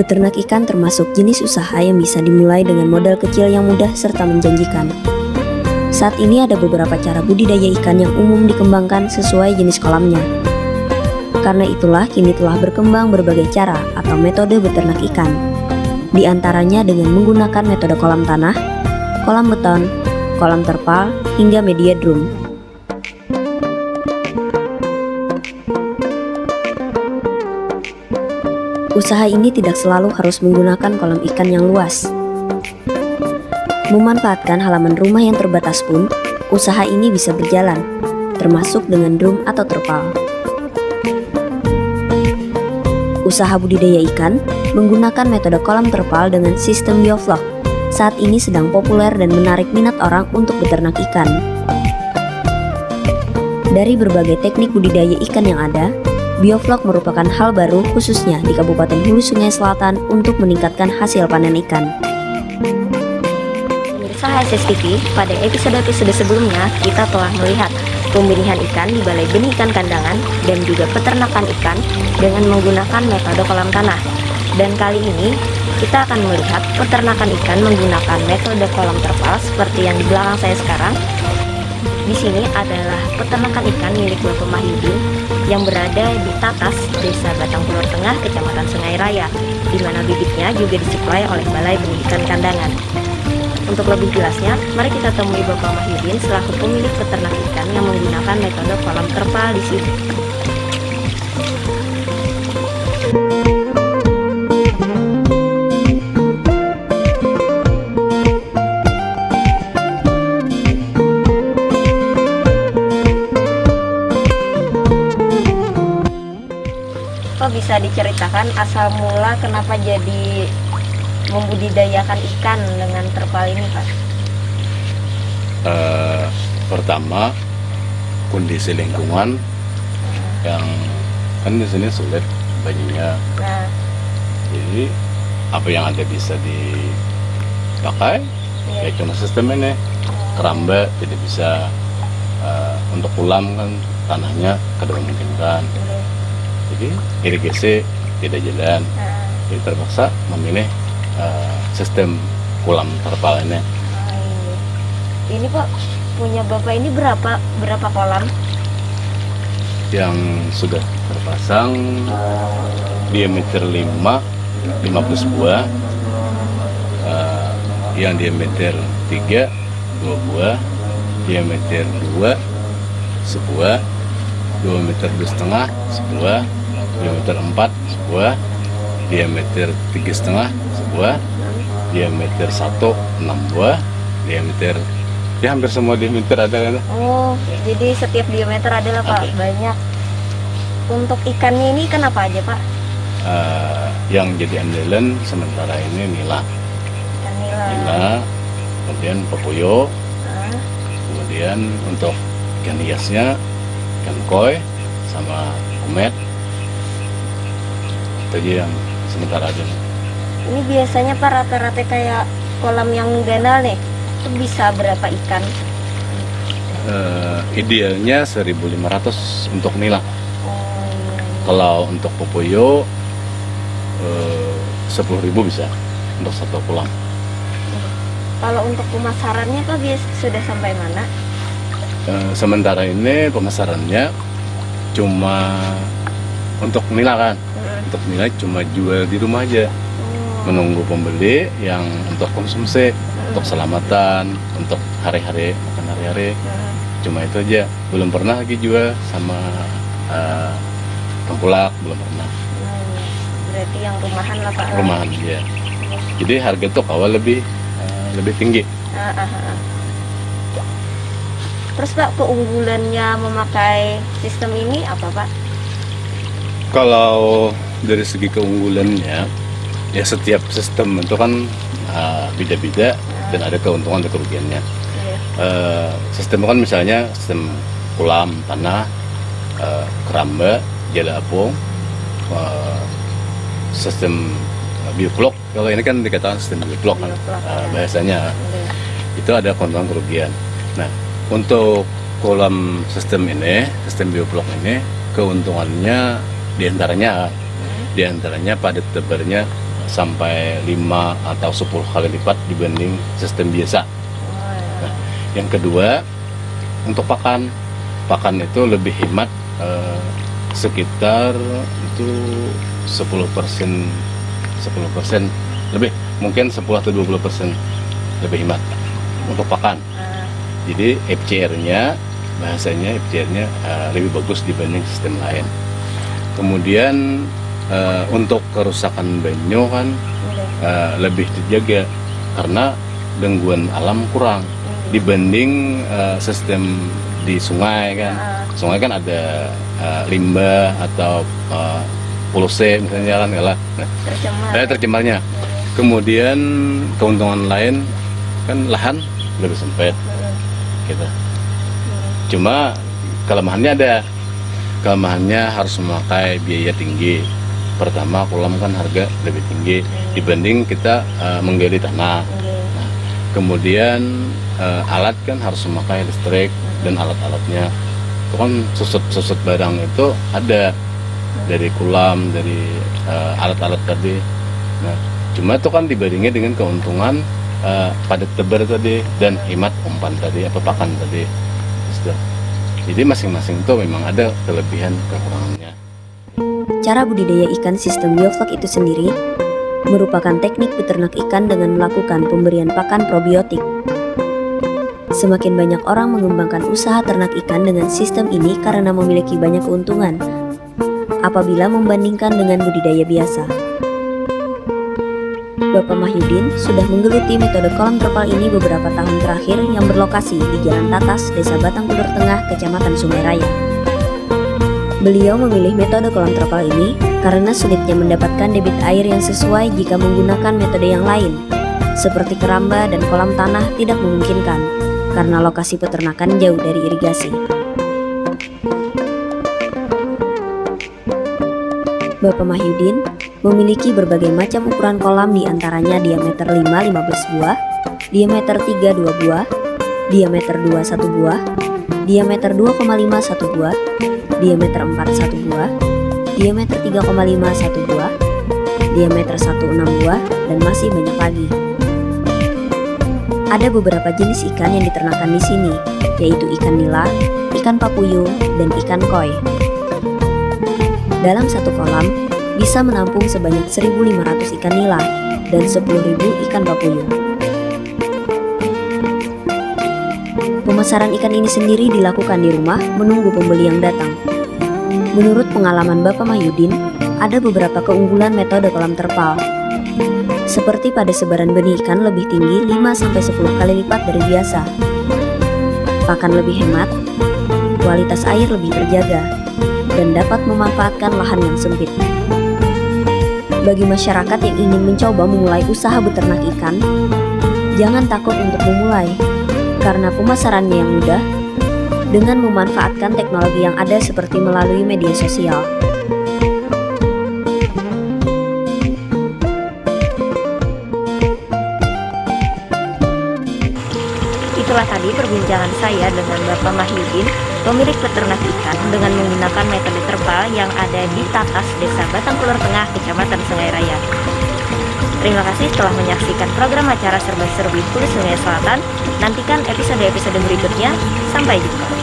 Beternak ikan termasuk jenis usaha yang bisa dimulai dengan modal kecil yang mudah serta menjanjikan. Saat ini ada beberapa cara budidaya ikan yang umum dikembangkan sesuai jenis kolamnya. Karena itulah kini telah berkembang berbagai cara atau metode beternak ikan. Di antaranya dengan menggunakan metode kolam tanah, kolam beton, kolam terpal, hingga media drum. Usaha ini tidak selalu harus menggunakan kolam ikan yang luas. Memanfaatkan halaman rumah yang terbatas pun, usaha ini bisa berjalan, termasuk dengan drum atau terpal. Usaha budidaya ikan menggunakan metode kolam terpal dengan sistem bioflok saat ini sedang populer dan menarik minat orang untuk beternak ikan. Dari berbagai teknik budidaya ikan yang ada, bioflok merupakan hal baru khususnya di Kabupaten Hulu Sungai Selatan untuk meningkatkan hasil panen ikan. Pemirsa HSS TV, pada episode-episode sebelumnya kita telah melihat pembenihan ikan di Balai Benih Ikan Kandangan dan juga peternakan ikan dengan menggunakan metode kolam tanah. Dan kali ini kita akan melihat peternakan ikan menggunakan metode kolam terpal seperti yang di belakang saya sekarang. Di sini adalah peternakan ikan milik Bapak Mahyudin yang berada di Tatas, Desa Batang Pulor Tengah, Kecamatan Sungai Raya, di mana bibitnya juga disuplai oleh Balai Benih Ikan Kandangan. Untuk lebih jelasnya, mari kita temui Bapak Mahyudin selaku pemilik peternak ikan yang menggunakan metode kolam terpal di sini. Pak, bisa diceritakan asal mula kenapa jadi membudidayakan ikan dengan terpal ini, Pak? Pertama, kondisi lingkungan yang kan di sini sulit baginya. Nah, Jadi apa yang ada bisa dipakai, iya. ya cuma sistem ini keramba tidak bisa, untuk kolam kan tanahnya kada memungkinkan. Jadi irigasi tidak jalan, Nah, jadi terpaksa memilih sistem kolam terpal ini. ini Pak, punya Bapak ini berapa kolam? Yang sudah terpasang diameter 50 buah, yang diameter 3 2 buah, diameter 2 sebuah, 2 meter 2,5 sebuah, diameter 4 sebuah, diameter 3,5 sebuah, diameter 1 6 buah, diameter ya hampir semua diameter ada kan. Oh, jadi setiap diameter adalah Pak, Ada. banyak. Untuk ikannya ini ikan apa aja Pak? Yang jadi andalan sementara ini nila, Ikan nila. kemudian papuyo, Nah, kemudian untuk ikan hiasnya ikan koi sama kumet. Itu aja yang sementara ada. ini biasanya Pak rata-rata kayak kolam yang ganal nih, itu bisa berapa ikan? Idealnya 1.500 untuk nila. Oh, iya. Kalau untuk papuyo 10.000 bisa untuk satu kolam. Kalau untuk pemasarannya Pak sudah sampai mana? Sementara ini pemasarannya cuma untuk nila kan. Untuk nila cuma jual di rumah aja, menunggu pembeli yang untuk konsumsi, untuk selamatan, untuk hari-hari makan hari-hari. Cuma itu aja, belum pernah lagi jual sama tengkulak, belum pernah. Berarti yang rumahan lah Pak. Rumahan ya. Jadi harga tuh awal lebih tinggi. Terus Pak, keunggulannya memakai sistem ini apa Pak? Kalau dari segi keunggulannya, ya setiap sistem itu kan beda-beda dan ada keuntungan dan kerugiannya. Iya. Sistem kan misalnya sistem kolam tanah, keramba, jala apung, sistem bioflok. Kalau ini kan dikatakan sistem bioflok kan, bahasanya itu ada keuntungan kerugian. Nah, untuk kolam sistem ini, sistem bioflok ini, keuntungannya diantaranya padat tebarnya sampai 5 atau 10 kali lipat dibanding sistem biasa. Nah, yang kedua, untuk pakan itu lebih hemat, sekitar itu 10% lebih, mungkin 10 atau 20% lebih hemat untuk pakan. Jadi FCR-nya, bahasanya FCR-nya lebih bagus dibanding sistem lain. Kemudian untuk kerusakan banyu kan lebih terjaga karena gangguan alam kurang dibanding sistem di sungai kan. Sungai kan ada limbah atau polusi misalnya kan, tercemarnya. Kemudian keuntungan lain kan lahan lebih sempit gitu. Cuma kelemahannya ada. Kelemahannya harus memakai biaya tinggi. Pertama, kolam kan harga lebih tinggi dibanding kita menggali tanah. Nah, kemudian alat kan harus memakai listrik dan alat-alatnya. Itu kan susut barang itu ada dari kolam, dari alat-alat tadi. Nah, cuma itu kan dibandingin dengan keuntungan padat tebar tadi dan hemat umpan tadi, pakan tadi. Jadi masing-masing itu memang ada kelebihan kekurangannya. Cara budidaya ikan sistem bioflok itu sendiri merupakan teknik peternak ikan dengan melakukan pemberian pakan probiotik. Semakin banyak orang mengembangkan usaha ternak ikan dengan sistem ini karena memiliki banyak keuntungan apabila membandingkan dengan budidaya biasa. Bapak Mahyudin sudah menggeluti metode kolam terpal ini beberapa tahun terakhir yang berlokasi di Jalan Tatas, Desa Batangkulur Tengah, Kecamatan Sungai Raya. Beliau memilih metode kolam terpal ini karena sulitnya mendapatkan debit air yang sesuai jika menggunakan metode yang lain, seperti keramba dan kolam tanah tidak memungkinkan karena lokasi peternakan jauh dari irigasi. Bapak Mahyudin memiliki berbagai macam ukuran kolam, di antaranya diameter 5 15 buah, diameter 3 2 buah, diameter 2 1 buah, diameter 2,5 1 buah, diameter 4 1 buah, diameter 3,5 1 buah, diameter 1 6 buah, dan masih banyak lagi. Ada beberapa jenis ikan yang diternakan di sini, yaitu ikan nila, ikan papuyung, dan ikan koi. Dalam satu kolam bisa menampung sebanyak 1.500 ikan nila dan 10.000 ikan papuyung. Pemasaran ikan ini sendiri dilakukan di rumah menunggu pembeli yang datang. Menurut pengalaman Bapak Mahyudin, ada beberapa keunggulan metode kolam terpal. Seperti pada sebaran benih ikan lebih tinggi 5-10 kali lipat dari biasa. Pakan lebih hemat, kualitas air lebih terjaga, dan dapat memanfaatkan lahan yang sempit. Bagi masyarakat yang ingin mencoba memulai usaha beternak ikan, jangan takut untuk memulai, karena pemasarannya yang mudah dengan memanfaatkan teknologi yang ada seperti melalui media sosial. Itulah tadi perbincangan saya dengan Bapak Mahyudin, pemilik peternak ikan dengan menggunakan metode terpal yang ada di Tatas, Desa Batangkulur Tengah, Kecamatan Sungai Raya. Terima kasih telah menyaksikan program acara Serba Serbi Hulu Sungai Selatan. Nantikan episode-episode berikutnya. Sampai jumpa.